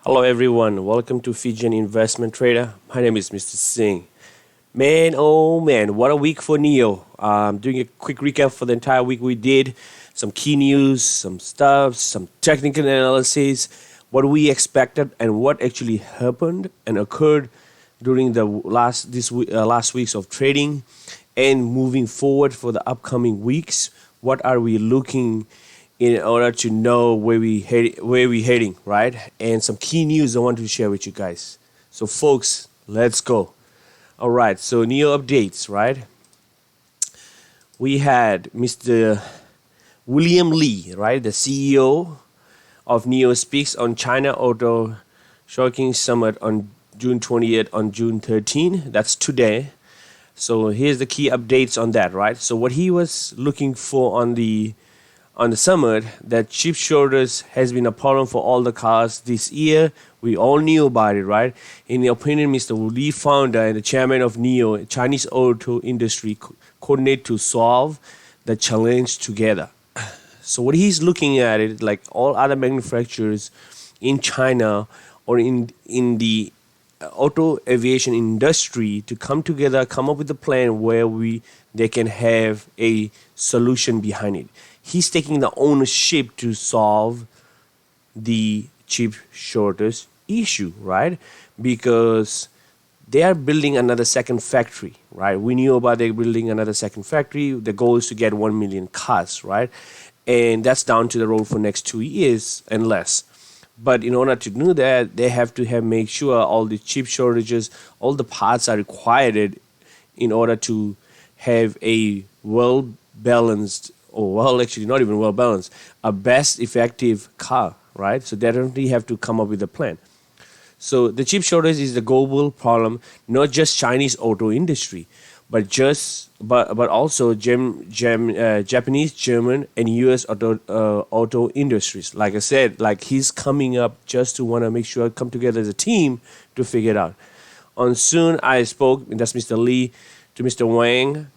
Hello everyone, welcome to Fijian Investment Trader. My name is Mr. Singh. Man, oh man, what a week for NIO. Doing a quick recap for the entire week we did. Some key news, some stuff, some technical analysis, what we expected and what actually happened and occurred during the last weeks of trading, and moving forward for the upcoming weeks. What are we looking in order to know where we heading, right? And some key news I want to share with you guys. So folks, let's go. All right, so NIO updates, right? We had Mr. William Lee, right, the CEO of NIO speaks on China Auto Shocking Summit on June 20th, on June 13th. That's today. So here's the key updates on that, right? So what he was looking for on the summit, that chip shortage has been a problem for all the cars this year. We all knew about it, right? In the opinion, Mr. Lee, founder and the chairman of NIO, Chinese auto industry, coordinate to solve the challenge together. So what he's looking at it, like all other manufacturers in China or in the auto aviation industry, to come together, come up with a plan where they can have a solution behind it. He's taking the ownership to solve the chip shortage issue, right? Because they are building another second factory, right? We knew about they building another second factory. The goal is to get 1 million cars, right? And that's down to the road for next 2 years and less. But in order to do that, they have to make sure all the chip shortages, all the parts are required in order to have a well-balanced, or well, actually not even well-balanced, a best effective car, right? So they definitely have to come up with a plan. So the chip shortage is the global problem, not just Chinese auto industry, but also Japanese, German, and U.S. auto industries. Like I said, like he's coming up just to want to make sure come together as a team to figure it out. On soon, I spoke, and that's Mr. Lee, to Mr. Wang,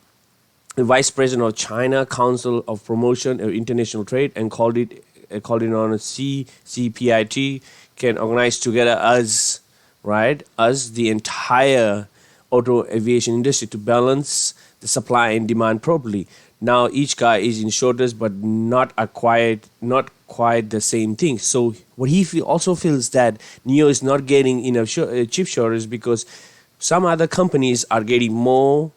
the Vice President of China Council of Promotion of International Trade, and called it on a CPIT, can organize together us, right? Us, the entire auto aviation industry, to balance the supply and demand properly. Now each car is in shortage, but not quite the same thing. So what he also feels that NIO is not getting enough chip shortage because some other companies are getting more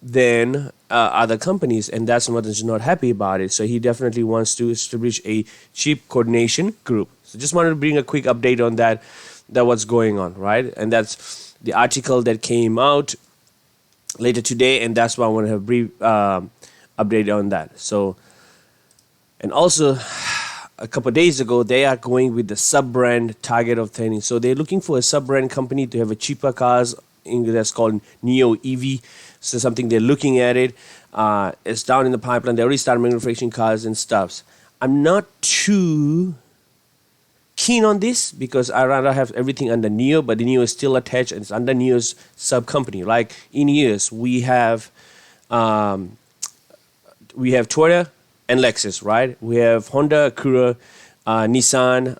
than other companies, and that's what is not happy about it. So he definitely wants to establish a chip coordination group. So just wanted to bring a quick update on that what's going on, right? And that's the article that came out later today, and that's why I want to have a brief update on that. So, and also a couple of days ago, they are going with the sub-brand target of training. So they're looking for a sub-brand company to have a cheaper cars. That's called NIO EV. So something they're looking at it. It's down in the pipeline. They already started manufacturing cars and stuffs. I'm not too keen on this because I rather have everything under NIO, but the NIO is still attached and it's under NIO's sub company. Like in years, we have Toyota and Lexus, right? We have Honda, Acura, Nissan.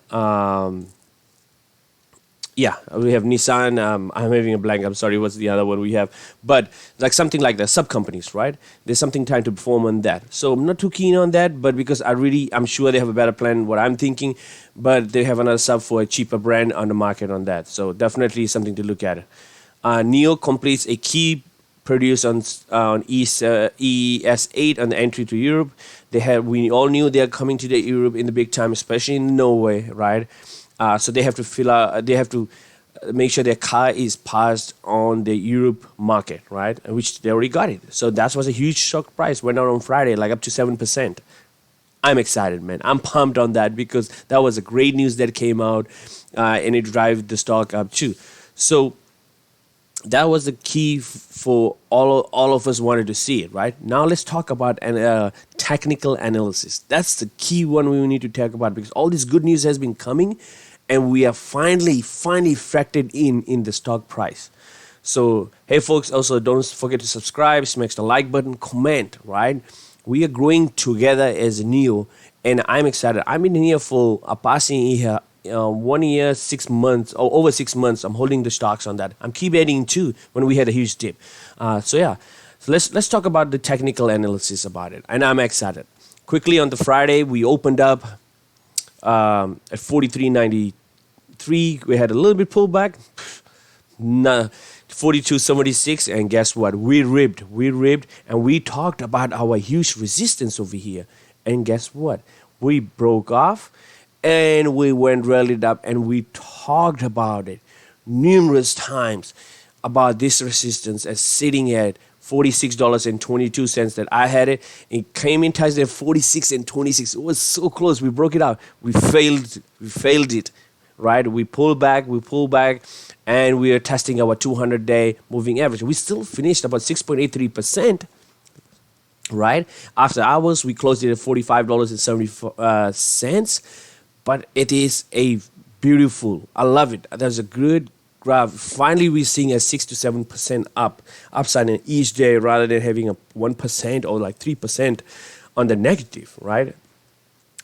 We have Nissan. I'm having a blank. I'm sorry. What's the other one we have? But like something like the sub companies, right? There's something trying to perform on that. So I'm not too keen on that, but because I'm sure they have a better plan. What I'm thinking, but they have another sub for a cheaper brand on the market on that. So definitely something to look at. NIO completes a key produce on ES8 on the entry to Europe. We all knew they are coming to the Europe in the big time, especially in Norway, right? So they have to make sure their car is passed on the Europe market, right? Which they already got it. So that was a huge shock price. Went out on Friday, like up to 7%. I'm excited, man. I'm pumped on that because that was a great news that came out, and it drive the stock up too. So that was the key for all of us wanted to see it, right? Now let's talk about technical analysis. That's the key one we need to talk about because all this good news has been coming, and we are finally factored in the stock price. So hey folks, also don't forget to subscribe, smash the like button, comment, right? We are growing together as NIO, and I'm excited. I've been here for a passing year 1 year, 6 months, or over 6 months, I'm holding the stocks on that. I'm keep adding too when we had a huge dip. So yeah, so let's talk about the technical analysis about it, and I'm excited. Quickly on the Friday, we opened up at 43.93. We had a little bit pullback. Nah, 42.76, and guess what? We ripped, and we talked about our huge resistance over here. And guess what? We broke off, and we went rallied up, and we talked about it numerous times about this resistance as sitting at $46.22 that I had it. It came in touch at 46.26. It was so close. We broke it out. We failed it, right? We pulled back, and we are testing our 200-day moving average. We still finished about 6.83%, right? After hours, we closed it at $45.70. But it is a beautiful, I love it. There's a good graph. Finally, we're seeing a 6 to 7% upside in each day rather than having a 1% or like 3% on the negative, right?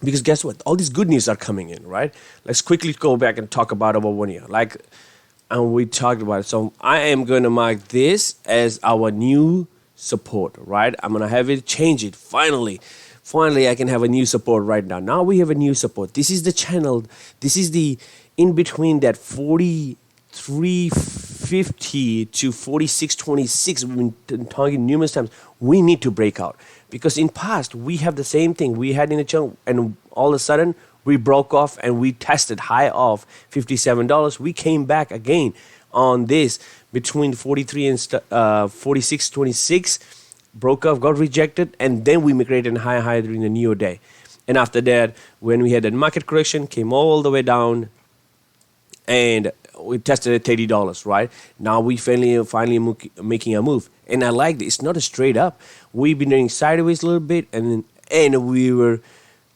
Because guess what? All these good news are coming in, right? Let's quickly go back and talk about our 1 year. And we talked about it. So I am going to mark this as our new support, right? I'm going to have it change it. Finally, I can have a new support right now. Now we have a new support. This is the channel. This is the in between that 43.50 to 46.26. We've been talking numerous times. We need to break out because in past we have the same thing. We had in a channel, and all of a sudden we broke off and we tested high of $57. We came back again on this between 43 and 46.26. Broke off, got rejected, and then we migrated a high during the NIO day. And after that, when we had that market correction, came all the way down, and we tested at $30, right? Now we finally making a move. And I like this. It's not a straight up. We've been doing sideways a little bit, and we were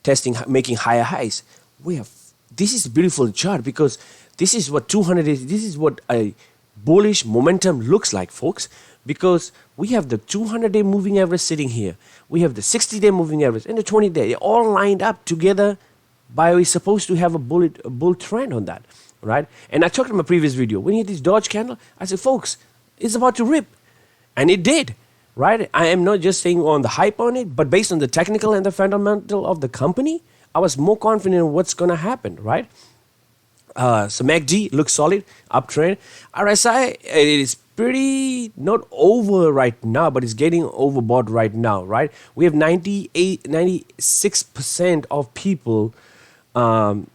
testing, making higher highs. This is a beautiful chart because this is what 200 is. This is what a bullish momentum looks like, folks. Because we have the 200-day moving average sitting here. We have the 60-day moving average and the 20-day. They're all lined up together by we're supposed to have a bull trend on that, right? And I talked in my previous video. When you hit this Dodge candle, I said, folks, it's about to rip. And it did, right? I am not just saying on the hype on it, but based on the technical and the fundamental of the company, I was more confident in what's going to happen, right? So MACD looks solid, uptrend. RSI, it is pretty not over right now, but it's getting overbought right now, right? We have 96% of people on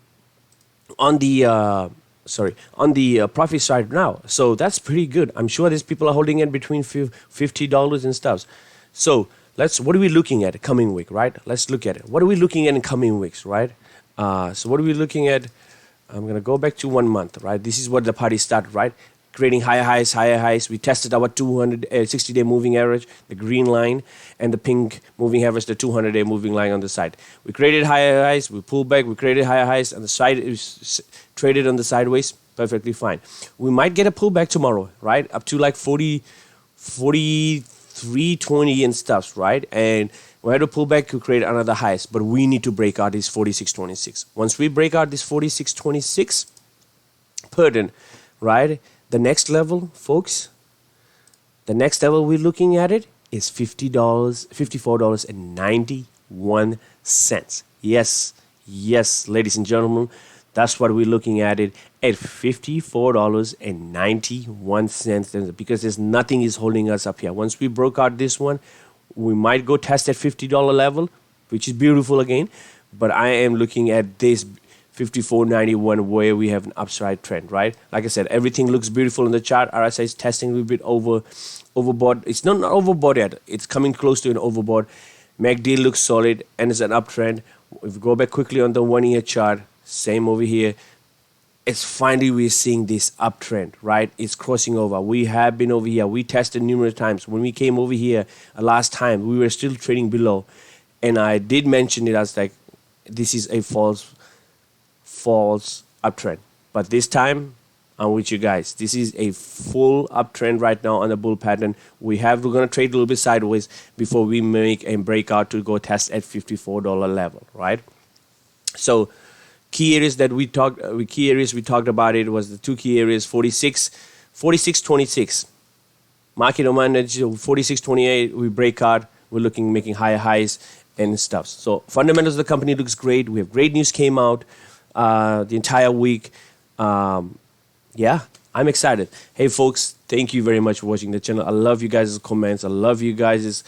the profit side now. So that's pretty good. I'm sure these people are holding it between $50 and stuff. So what are we looking at coming week, right? Let's look at it. What are we looking at in coming weeks, right? So what are we looking at? I'm going to go back to 1 month, right? This is what the party started, right? Creating higher highs. We tested our 260-day moving average, the green line, and the pink moving average, the 200-day moving line on the side. We created higher highs. We pulled back. We created higher highs. On the side, it was traded on the sideways. Perfectly fine. We might get a pullback tomorrow, right? Up to like 43.20 and stuff, right? And we had to pull back to create another highs, but we need to break out this 46.26. Once we break out this 46.26 pattern, right? The next level, folks, the next level we're looking at it is $54.91. Yes, ladies and gentlemen, that's what we're looking at it at $54.91 because there's nothing is holding us up here. Once we broke out this one, we might go test that $50 level, which is beautiful again, but I am looking at this 54.91 where we have an upside trend, right? Like I said, everything looks beautiful in the chart. RSI is testing a little bit overbought. It's not overbought yet. It's coming close to an overbought. MACD looks solid and it's an uptrend. If we go back quickly on the 1 year chart, same over here. It's finally we're seeing this uptrend, right? It's crossing over. We have been over here. We tested numerous times. When we came over here last time, we were still trading below. And I did mention it as like, this is a false uptrend. But this time, I'm with you guys. This is a full uptrend right now on the bull pattern. We're going to trade a little bit sideways before we make a breakout to go test at $54 level, right? So key areas that we talked about it was the two key areas: 46, 26. Market on Monday, 46.28. We break out. We're looking making higher highs and stuff. So fundamentals of the company looks great. We have great news came out the entire week. Yeah, I'm excited. Hey, folks, thank you very much for watching the channel. I love you guys' comments. I love you guys'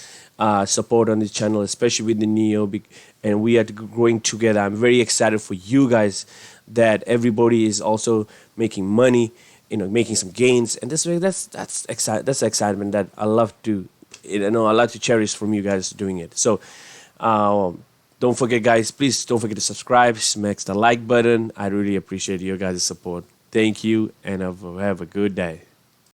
support on this channel, especially with the NIO. And we are growing together. I'm very excited for you guys that everybody is also making money, making some gains. And that's excitement that I love to, I love to cherish from you guys doing it. So don't forget, guys, please don't forget to subscribe, smash the like button. I really appreciate your guys' support. Thank you, and have a good day.